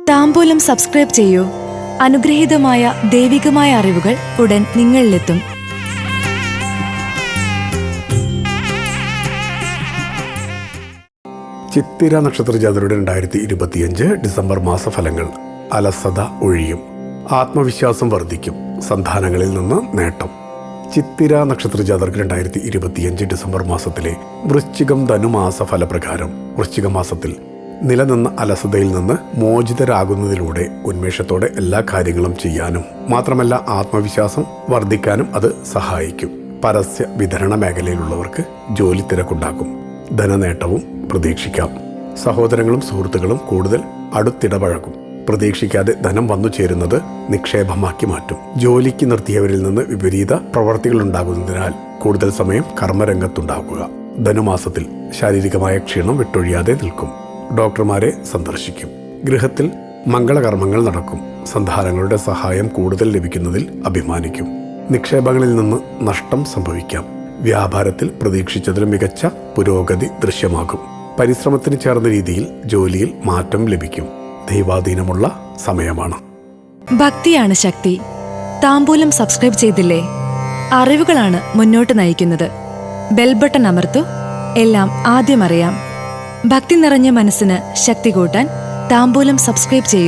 താംബൂലം subscribe ചെയ്യൂ. അനുഗ്രഹീതമായ ദൈവികമായ അറിവുകൾ ഉടൻ നിങ്ങളിലെത്തും. ചിത്തിര നക്ഷത്രജാതരുടെ 2025 ഡിസംബർ മാസഫലങ്ങൾ. അലസത ഒഴിയും, ആത്മവിശ്വാസം വർദ്ധിക്കും, സന്താനങ്ങളിൽ നിന്ന് നേട്ടം. ചിത്തിര നക്ഷത്രജാതർക്ക് 2025 ഡിസംബർ മാസത്തിലെ വൃശ്ചികം ധനു മാസഫലപ്രകാരം വൃശ്ചിക മാസത്തിൽ നിലനിന്ന അലസതയിൽ നിന്ന് മോചിതരാകുന്നതിലൂടെ ഉന്മേഷത്തോടെ എല്ലാ കാര്യങ്ങളും ചെയ്യാനും മാത്രമല്ല ആത്മവിശ്വാസം വർദ്ധിക്കാനും അത് സഹായിക്കും. പരസ്യ വിതരണ മേഖലയിലുള്ളവർക്ക് ജോലി തിരക്കുണ്ടാക്കും. ധനനേട്ടവും പ്രതീക്ഷിക്കാം. സഹോദരങ്ങളും സുഹൃത്തുക്കളും കൂടുതൽ അടുത്തിടപഴകും. പ്രതീക്ഷിക്കാതെ ധനം വന്നു ചേരുന്നത് നിക്ഷേപമാക്കി മാറ്റും. ജോലിക്ക് നിർത്തിയവരിൽ നിന്ന് വിപരീത പ്രവർത്തികൾ ഉണ്ടാകുന്നതിനാൽ കൂടുതൽ സമയം കർമ്മരംഗത്തുണ്ടാകുക. ധനുമാസത്തിൽ ശാരീരികമായ ക്ഷീണം വിട്ടൊഴിയാതെ നിൽക്കും. ഡോക്ടർമാരെ സന്ദർശിക്കും. ഗൃഹത്തിൽ മംഗളകർമ്മങ്ങൾ നടക്കും. സന്താനങ്ങളുടെ സഹായം കൂടുതൽ ലഭിക്കുന്നതിൽ അഭിമാനിക്കും. നിക്ഷേപങ്ങളിൽ നിന്ന് നഷ്ടം സംഭവിക്കാം. വ്യാപാരത്തിൽ പ്രതീക്ഷിച്ചതിലും മികച്ച പുരോഗതി ദൃശ്യമാകും. പരിശ്രമത്തിന് ചേർന്ന രീതിയിൽ ജോലിയിൽ മാറ്റം ലഭിക്കും. ദൈവാധീനമുള്ള സമയമാണ്. ഭക്തിയാണ് ശക്തി. താംബൂലം സബ്സ്ക്രൈബ് ചെയ്തില്ലേ? അറിവുകളാണ് മുന്നോട്ട് നയിക്കുന്നത്. ബെൽ ബട്ടൺ അമർത്തു. എല്ലാം ആദ്യം അറിയാം. ഭക്തി നിറഞ്ഞ മനസ്സിന് ശക്തി കൂട്ടാൻ താംബൂലം സബ്സ്ക്രൈബ് ചെയ്യൂ.